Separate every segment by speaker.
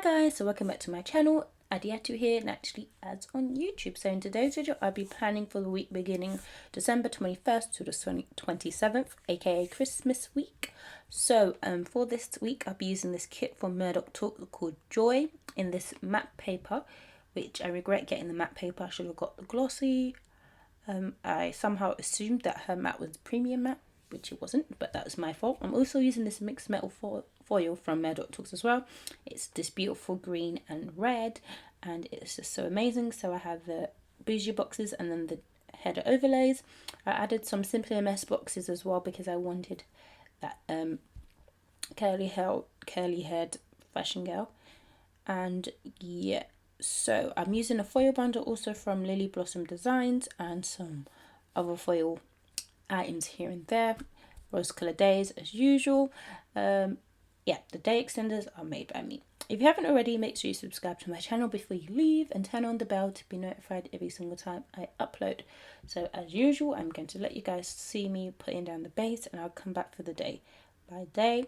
Speaker 1: guys, so welcome back to my channel. Adiatu here, naturally ads on YouTube. So in today's video I'll be planning for the week beginning December 21st to the 27th, aka Christmas week. So for this week I'll be using this kit from Murdoch Talk called Joy in this matte paper, which I regret getting the matte paper. I should have got the glossy. I somehow assumed that her matte was premium matte, which it wasn't, but that was my fault. I'm also using this mixed metal foil from Murdoch Talks as well. It's this beautiful green and red, and it's just so amazing. So I have the bougie boxes and then the header overlays. I added some Simply MS boxes as well because I wanted that curly haired fashion girl. And yeah, so I'm using a foil bundle also from Lily Blossom Designs and some other foil items here and there. Rose colour days as usual. Yeah, the day extenders are made by me. If you haven't already, make sure you subscribe to my channel before you leave and turn on the bell to be notified every single time I upload. So as usual, I'm going to let you guys see me putting down the base and I'll come back for the day by day.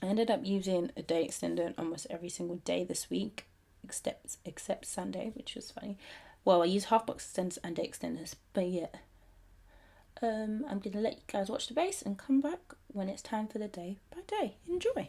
Speaker 1: I ended up using a day extender almost every single day this week, except Sunday, which was funny. Well, I use half box extenders and day extenders, but yeah. I'm going to let you guys watch the base and come back when it's time for the day by day. Enjoy!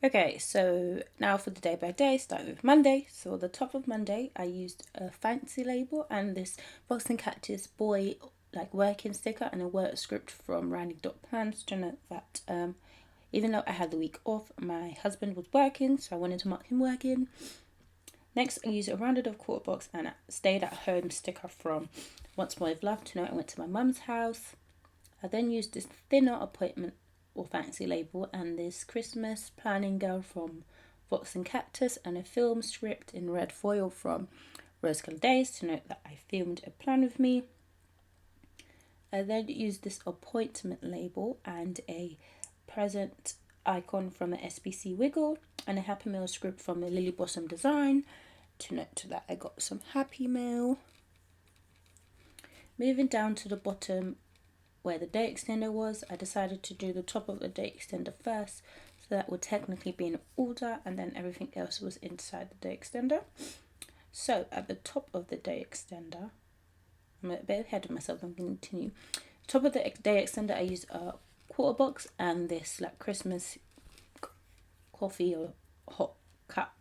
Speaker 1: Okay, so now for the day by day, starting with Monday. So the top of Monday, I used a fancy label and this Fox and Cactus boy like working sticker and a word script from Randy Plans to note that even though I had the week off, my husband was working, so I wanted to mark him working. Next, I used a rounded off quarter box and a stayed at home sticker from Once More with Love to know I went to my mum's house. I then used this thinner appointment or fancy label and this Christmas planning girl from Fox and Cactus and a film script in red foil from Rose Colored Days to note that I filmed a plan with me. I then used this appointment label and a present icon from the SBC Wiggle and a Happy Mail script from the Lily Blossom Design to note that I got some Happy Mail. Moving down to the bottom where the day extender was, I decided to do the top of the day extender first, so that would technically be in order and then everything else was inside the day extender. So at the top of the day extender, I'm a bit ahead of myself, I'm going to continue. Top of the day extender, I used a quarter box and this like Christmas coffee or hot cup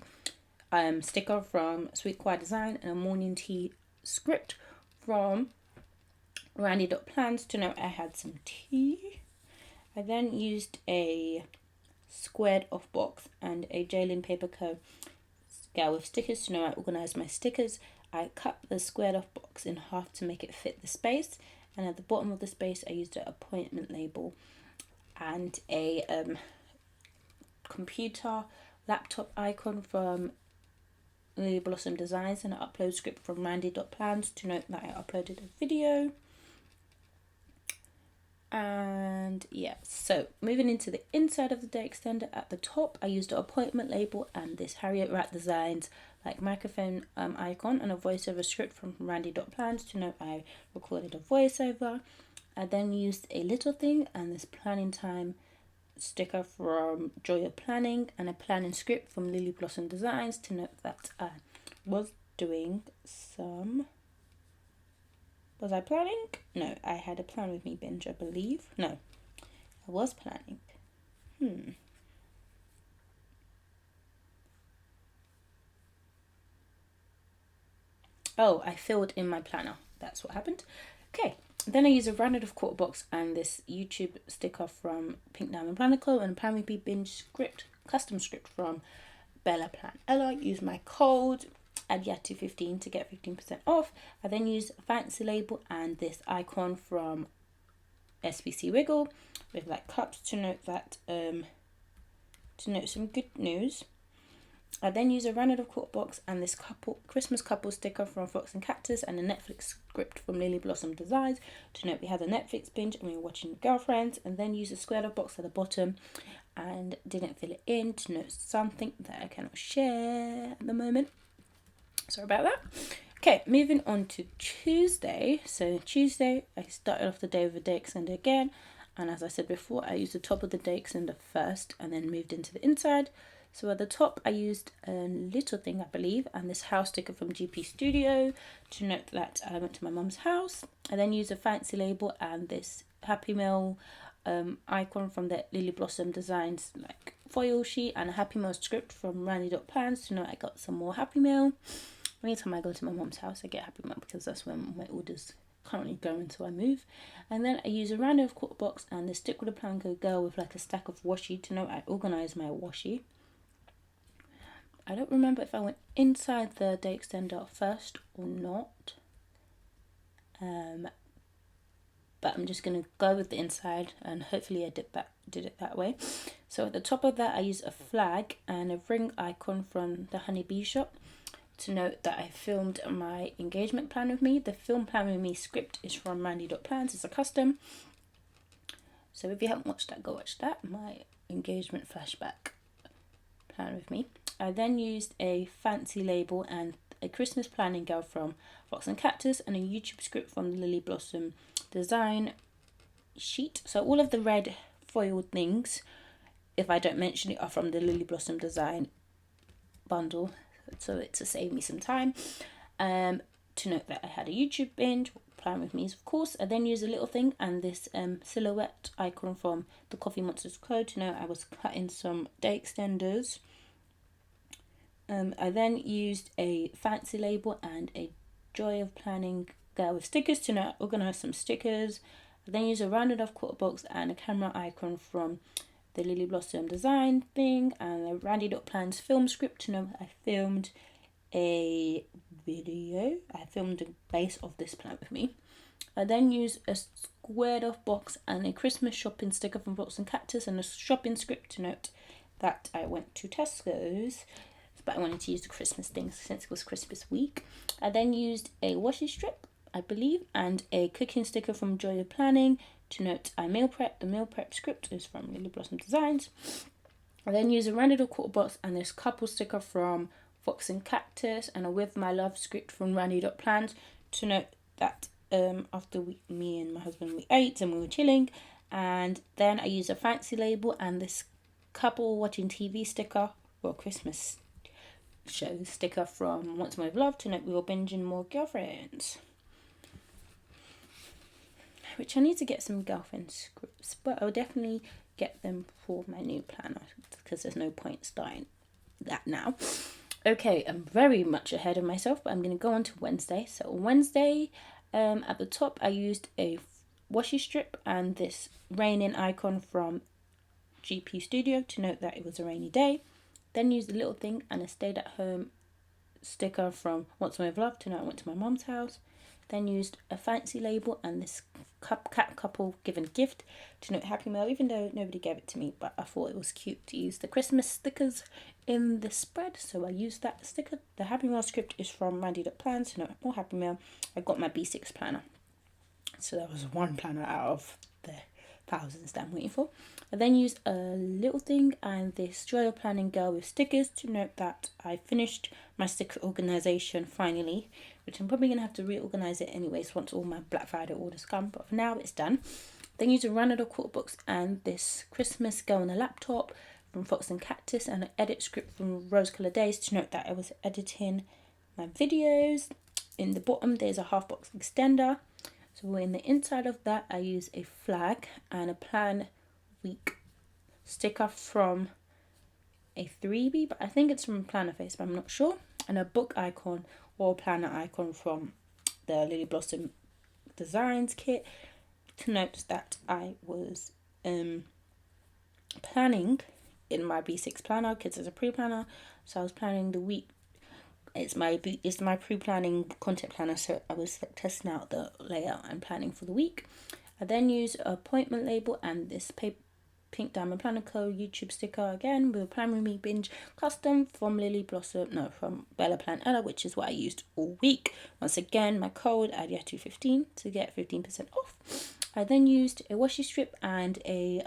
Speaker 1: sticker from Sweet Choir Design and a morning tea script from Randy Plans to know I had some tea. I then used a squared off box and a Jalen Paper Co. scale with stickers to know I organised my stickers. I cut the squared off box in half to make it fit the space, and at the bottom of the space I used an appointment label and a computer laptop icon from Lily Blossom Designs and an upload script from Randy.plans to note that I uploaded a video. And yeah, so moving into the inside of the day extender, at the top I used an appointment label and this Harriet Rat Designs like microphone icon and a voiceover script from Randy.plans to know I recorded a voiceover. I then used a little thing and this planning time sticker from Joy of Planning and a planning script from Lily Blossom Designs to note that I was doing some... Was I planning? No, I had a plan with me binge, I believe. No, I was planning. Oh, I filled in my planner. That's what happened. Okay, then I use a rounded off quarter box and this YouTube sticker from Pink Diamond Planner Co. and a Plan with Me binge script, custom script from Bella Plan Ella. Use my code ADYATU15 to get 15% off. I then use a fancy label and this icon from SBC Wiggle with like cups to note that to note some good news. I then use a rounded off quarter box and this Christmas couple sticker from Fox and Cactus and a Netflix script from Lily Blossom Designs to note we had a Netflix binge and we were watching Girlfriends, and then use a squared off box at the bottom and didn't fill it in to note something that I cannot share at the moment. Sorry about that. Okay, moving on to Tuesday. So Tuesday, I started off the day with a day extender again. And as I said before, I used the top of the day extender first and then moved into the inside. So at the top, I used a little thing, I believe, and this house sticker from GP Studio to note that I went to my mum's house. I then used a fancy label and this Happy Meal icon from the Lily Blossom Designs like foil sheet and a Happy Meal script from Randy.plans to know I got some more Happy Meal. Anytime I go to my mum's house, I get Happy Meal because that's where my orders currently go until I move. And then I use a rounded off quarter box and the Stick with a Plan Co girl with like a stack of washi to know I organise my washi. I don't remember if I went inside the day extender first or not. But I'm just going to go with the inside and hopefully I did it that way. So at the top of that I use a flag and a ring icon from the Honey Bee Shop to note that I filmed my engagement plan with me. The film plan with me script is from Randy.plans. It's a custom. So if you haven't watched that, go watch that. My engagement flashback plan with me. I then used a fancy label and a Christmas planning girl from Fox and Cactus and a YouTube script from the Lily Blossom Design sheet. So all of the red foiled things, if I don't mention it, are from the Lily Blossom Design bundle. So it's to save me some time. To to note that I had a YouTube binge. Plan with me, of course. I then used a little thing and this silhouette icon from the Coffee Monsters code to know I was cutting some day extenders. I then used a fancy label and a Joy of Planning girl with stickers to know I organize some stickers. I then used a rounded off quarter box and a camera icon from the Lily Blossom design thing, and a Randy.plans film script to know I filmed a video. I filmed the base of this plan with me. I then used a squared off box and a Christmas shopping sticker from Box and Cactus and a shopping script to note that I went to Tesco's, but I wanted to use the Christmas things since it was Christmas week. I then used a washi strip, I believe, and a cooking sticker from Joy of Planning to note I meal prep. The meal prep script is from Lily Blossom Designs. I then used a rounded quarter box and this couple sticker from Fox and Cactus and a With My Love script from Randy.plans to note that after me and my husband we ate and we were chilling, and then I used a fancy label and this couple watching TV sticker, well, Christmas show sticker from Once More with Love to note we were binging More Girlfriends, which I need to get some girlfriend scripts, but I'll definitely get them for my new planner because there's no point starting that now. Okay, I'm very much ahead of myself, but I'm going to go on to Wednesday. So on Wednesday, at the top, I used a washi strip and this raining icon from GP Studio to note that it was a rainy day. Then used a little thing and a stayed at home sticker from Once More with Love to know I went to my mom's house. Then used a fancy label and this cat couple given gift to note Happy Meal, even though nobody gave it to me, but I thought it was cute to use the Christmas stickers in the spread, so I used that sticker. The Happy Meal script is from Randy.plans to note more Happy Meal. I got my B6 planner, so that was one planner out of the thousands that I'm waiting for. I then used a little thing and this Joy of Planning girl with stickers to note that I finished my sticker organisation finally, which I'm probably going to have to reorganise it anyways once all my Black Friday orders come, but for now it's done. Then used a rounded quarter box and this Christmas girl on a laptop from Fox and Cactus and an edit script from Rose Colour Days to note that I was editing my videos. In the bottom there's a half box extender. So in the inside of that I use a flag and a plan week sticker from a 3B, but I think it's from Planner Face, but I'm not sure, and a book icon or planner icon from the Lily Blossom Designs kit to note that I was planning in my B6 planner because it's a pre-planner, so I was planning the week. It's my pre-planning content planner, so I was testing out the layout and planning for the week. I then used an appointment label and this Pink Diamond Planner Co. YouTube sticker again with a Plan With Me binge custom from from Bella Plan Ella, which is what I used all week. Once again, my code ADIA215 to get 15% off. I then used a washi strip and a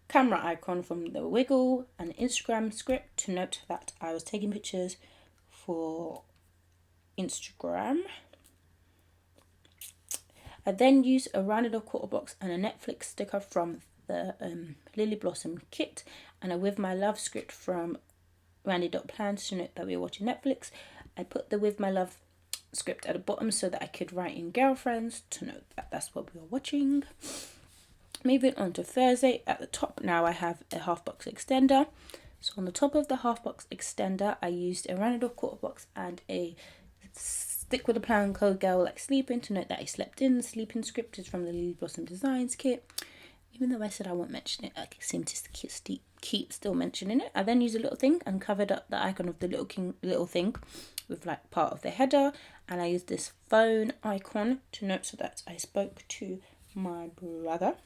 Speaker 1: camera icon from the Wiggle and an Instagram script to note that I was taking pictures for Instagram. I then used a rounded off quarter box and a Netflix sticker from the Lily Blossom kit and a With My Love script from Randy.plans to note that we were watching Netflix. I put the With My Love script at the bottom so that I could write in Girlfriends to note that that's what we were watching. Moving on to Thursday, at the top now I have a half box extender. So on the top of the half box extender I used a rounded off quarter box and a Stick With a Plan code girl like sleeping to note that I slept in. The sleeping script is from the Lily Blossom Designs kit. Even though I said I won't mention it, I seem to keep still mentioning it. I then used a little thing and covered up the icon of the little thing with like part of the header, and I used this phone icon to note so that I spoke to my brother.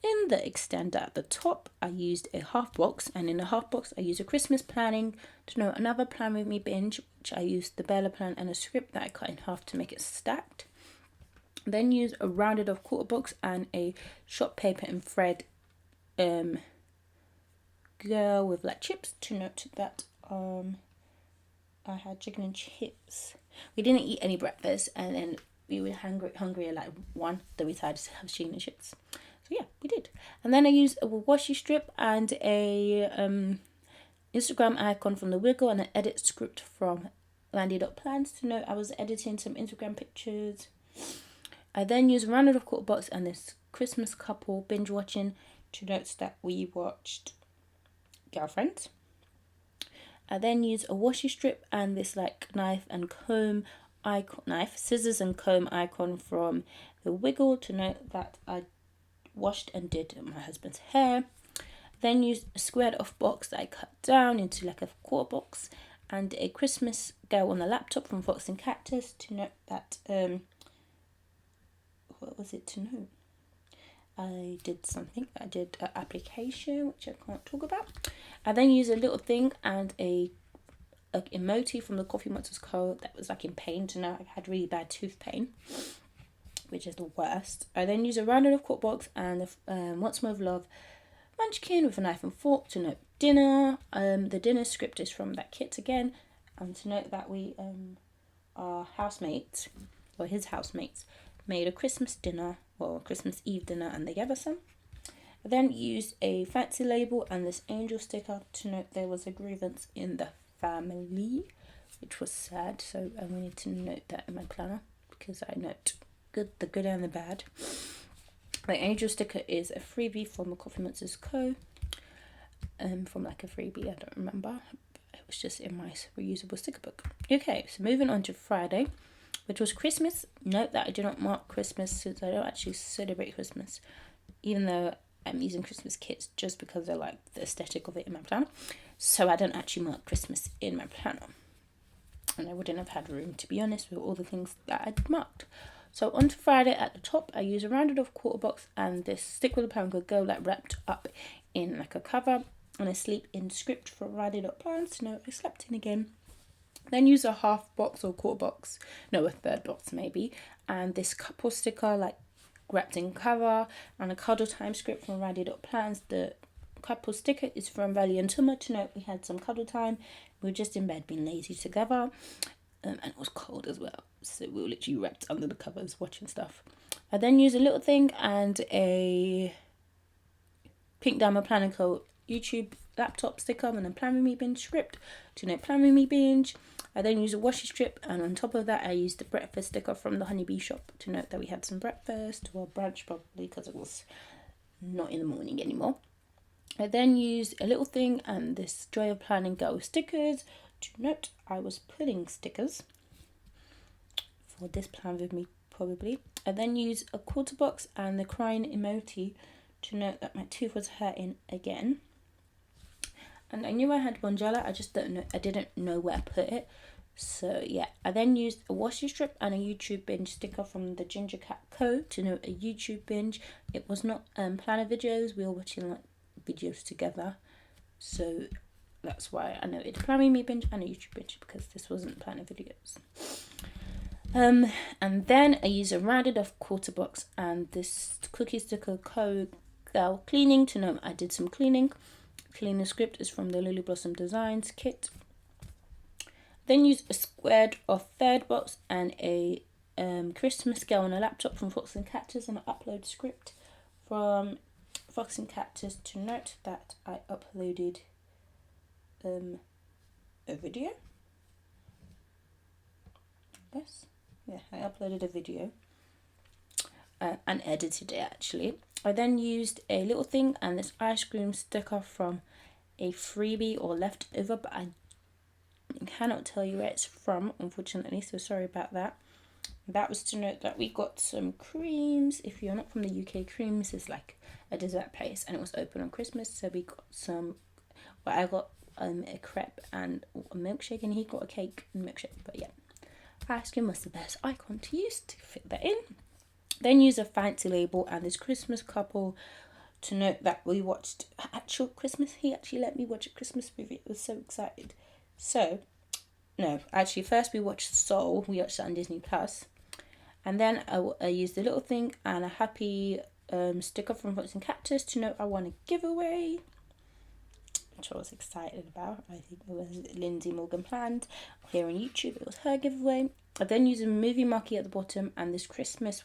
Speaker 1: In the extender at the top, I used a half box, and in the half box, I used a Christmas planning to note another Plan With Me binge, which I used the Bella plan and a script that I cut in half to make it stacked. Then used a rounded off quarter box and a shop paper and thread girl with like chips to note that I had chicken and chips. We didn't eat any breakfast, and then we were hungry at like 1, then we decided to have chicken and chips. So yeah, we did. And then I used a washi strip and a Instagram icon from the Wiggle and an edit script from Landed Up Plans to note I was editing some Instagram pictures. I then used Rounded Off Quarter Box and this Christmas couple binge watching to note that we watched Girlfriends. I then used a washi strip and this like knife and comb icon, scissors and comb icon from the Wiggle to note that I washed and did my husband's hair. Then used a squared off box that I cut down into like a quarter box and a Christmas girl on the laptop from Fox and Cactus to note that what was it to note? I did something. I did an application which I can't talk about. I then used a little thing and a emoji from the Coffee Monsters Co. that was like in pain to know I had really bad tooth pain, which is the worst. I then used a rounded off quarter box and What's More of Love munchkin with a knife and fork to note dinner. The dinner script is from that kit again, and to note that we our housemates, or his housemates, made a Christmas dinner, well, Christmas Eve dinner, and they gave us some. I then used a fancy label and this angel sticker to note there was a grievance in the family, which was sad, so I wanted to note that in my planner because I note the good and the bad. The angel sticker is a freebie from the Coffee Monsters Co. From like a freebie, I don't remember. It was just in my reusable sticker book. Okay, so moving on to Friday, which was Christmas. Note that I do not mark Christmas since I don't actually celebrate Christmas, even though I'm using Christmas kits just because I like the aesthetic of it in my planner. So I don't actually mark Christmas in my planner. And I wouldn't have had room, to be honest, with all the things that I'd marked. So on to Friday, at the top, I use a rounded off quarter box and this Stick with a Pound Good Girl like wrapped up in like a cover, and a sleep in script for Rounded Up Plans to know I slept in again. Then use a half box or quarter box, no, a third box maybe, and this couple sticker like wrapped in cover, and a cuddle time script from Rounded Up Plans. The couple sticker is from Valley and Tuma to note we had some cuddle time. We were just in bed being lazy together. And it was cold as well, so we were literally wrapped under the covers watching stuff. I then used a little thing and a Pink Diamond Planning Co. YouTube laptop sticker and a Plan With Me binge script to note Plan With Me binge. I then used a washi strip, and on top of that I used the breakfast sticker from the Honeybee shop to note that we had some breakfast, or brunch probably because it was not in the morning anymore. I then used a little thing and this Joy of Planning Girl stickers to note I was putting stickers for this Plan With Me probably. I then used a quarter box and the crying emoji to note that my tooth was hurting again. And I knew I had Bonjela, I didn't know where to put it. So yeah, I then used a washi strip and a YouTube binge sticker from the Ginger Cat Co. to note a YouTube binge. It was not planner videos, we were watching like videos together. So that's why I noted Plan With Me binge and a YouTube binge, because this wasn't planner videos. And then I used a rounded off quarter box and this cookie sticker Co. Girl cleaning to know I did some cleaning. Cleaning script is from the Lily Blossom Designs kit. Then used a squared off third box and a Christmas girl on a laptop from Fox and Cactus, and an upload script from Fox and Cactus to note that I uploaded a video. Yes, yeah, I uploaded a video and edited it actually. I then used a little thing and this ice cream sticker from a freebie or leftover, but I cannot tell you where it's from, unfortunately, so sorry about that. That was to note that we got some creams. If you're not from the UK, Creams is like a dessert place and it was open on Christmas, so we got some, well, I got a crepe and a milkshake, and he got a cake and milkshake. But yeah, ice cream was the best icon to use to fit that in. Then use a fancy label and this Christmas couple to note that we watched actual Christmas. He actually let me watch a Christmas movie. I was so excited. So, no, actually first we watched Soul. We watched that on Disney Plus. And then I used a little thing and a happy sticker from Fox and Cactus to note I won a giveaway, which I was excited about. I think it was Lindsay Morgan planned here on YouTube. It was her giveaway. I then used a movie marquee at the bottom and this Christmas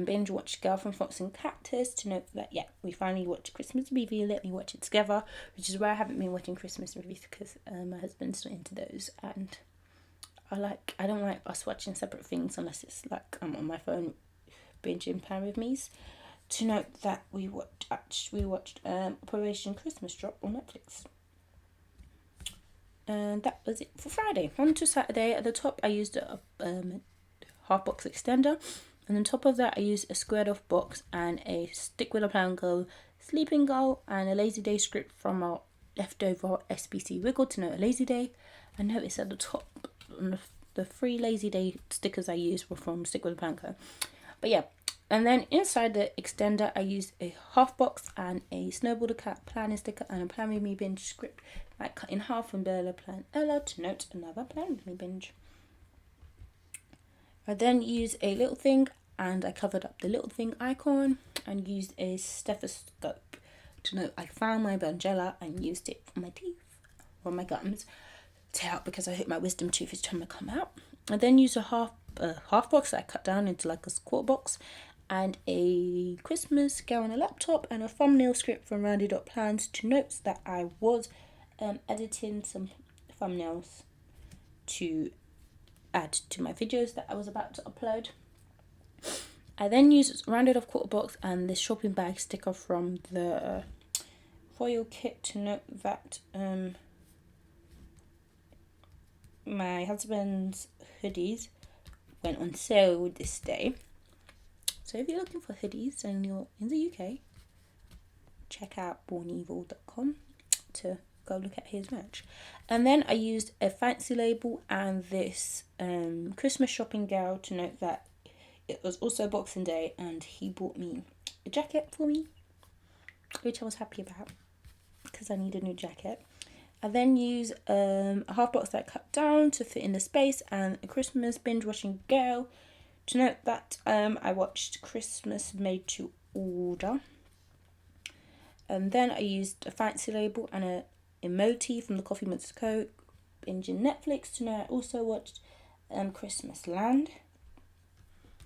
Speaker 1: binge watch Girl from Fox and Cactus to note that yeah, we finally watched a Christmas movie. Let me watch it together, which is why I haven't been watching Christmas movies, because my husband's not into those, and I don't like us watching separate things unless it's like I'm on my phone binging Plan With Me's. To note that we watched Operation Christmas Drop on Netflix. And that was it for Friday. On to Saturday. At the top, I used a half box extender, and on top of that, I used a squared off box and a Stick With a Plan Girl, Sleeping Girl, and a Lazy Day script from our leftover SBC Wiggle to note a Lazy Day. I noticed at the top, on the 3 Lazy Day stickers I used were from Stick With a Plan Girl. But yeah. And then inside the extender, I used a half box and a Snowball the Cat planning sticker and a Plan With Me binge script, like cut in half from Bella Plan Ella to note another Plan With Me binge. I then used a little thing and I covered up the little thing icon and used a stethoscope to note I found my Bongella and used it for my teeth or my gums to help because I hope my wisdom tooth is trying to come out. I then used a half box that I cut down into like a quarter box and a Christmas Girl on a laptop and a thumbnail script from Rounded Up Plans to notes that I was editing some thumbnails to add to my videos that I was about to upload. I then used Rounded Off quarter box and this shopping bag sticker from the foil kit to note that my husband's hoodies went on sale this day. So if you're looking for hoodies and you're in the UK, check out bornevil.com to go look at his merch. And then I used a fancy label and this Christmas shopping girl to note that it was also Boxing Day and he bought me a jacket for me, which I was happy about because I need a new jacket. I then used a half box that I cut down to fit in the space and a Christmas binge watching girl to note that I watched Christmas Made to Order. And then I used a fancy label and a emoji from the Coffee Monsters Co. binging Netflix to know I also watched Christmas Land.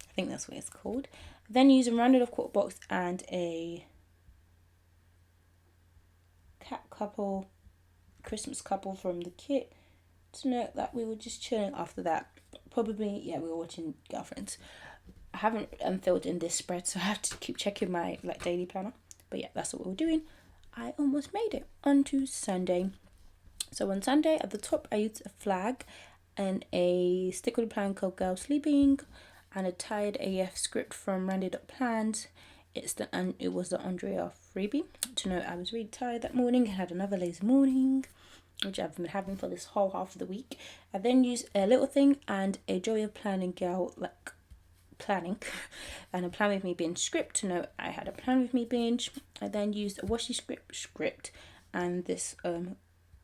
Speaker 1: I think that's what it's called. I then used a Rounded Off quarter box and a cat couple, Christmas couple from the kit to note that we were just chilling after that. Probably, yeah, we were watching Girlfriends. I haven't filled in this spread, so I have to keep checking my daily planner. But yeah, that's what we were doing. I almost made it onto Sunday. So on Sunday, at the top, I used a flag and a Stick With a Plan Girl Sleeping and a Tired AF script from Rounded Up Plans. It was the Andrea freebie to know I was really tired that morning. I had another lazy morning, which I've been having for this whole half of the week. I then used a little thing and a Joy of Planning Girl, planning, and a Plan With Me binge script to know I had a Plan With Me binge. I then used a washi script and this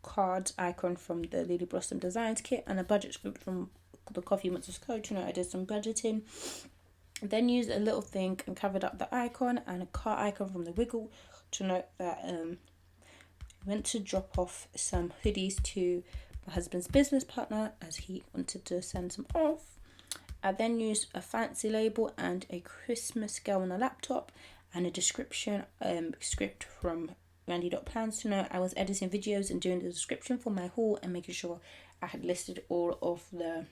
Speaker 1: cards icon from the Lily Blossom Designs kit and a budget script from the Coffee Monsters Co. to know I did some budgeting. I then used a little thing and covered up the icon and a car icon from the Wiggle to note that went to drop off some hoodies to my husband's business partner as he wanted to send some off. I then used a fancy label and a Christmas Girl on a laptop and a description script from Randy.plans to know I was editing videos and doing the description for my haul and making sure I had listed all of the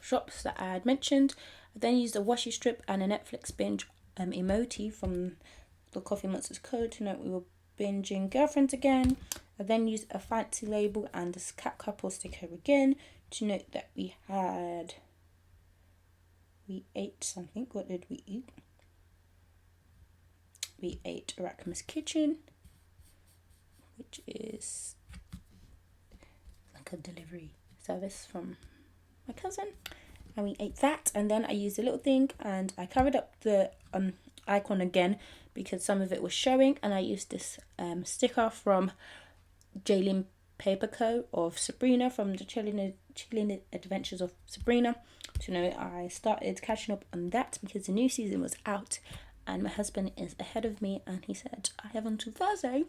Speaker 1: shops that I had mentioned. I then used a washi strip and a Netflix binge emoji from the Coffee Monsters Co. to note we were binging Girlfriends again. I then used a fancy label and this cat couple sticker again to note that we ate something. What did we eat? We ate Arachmus Kitchen, which is like a delivery service from my cousin, and we ate that. And then I used a little thing and I covered up the icon again because some of it was showing, and I used this sticker from Jaylin Paper Co. of Sabrina from the Chilling Adventures of Sabrina to know I started catching up on that because the new season was out and my husband is ahead of me and he said I have until Thursday,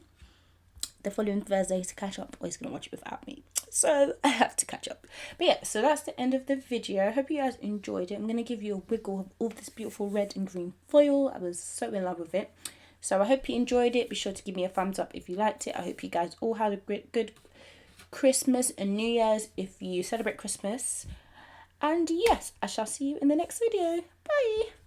Speaker 1: the following Thursday, to catch up, or he's going to watch it without me. So I have to catch up. But yeah, so that's the end of the video. I hope you guys enjoyed it. I'm going to give you a wiggle of all this beautiful red and green foil. I was so in love with it. So I hope you enjoyed it. Be sure to give me a thumbs up if you liked it. I hope you guys all had a good Christmas and New Year's if you celebrate Christmas. And yes, I shall see you in the next video. Bye!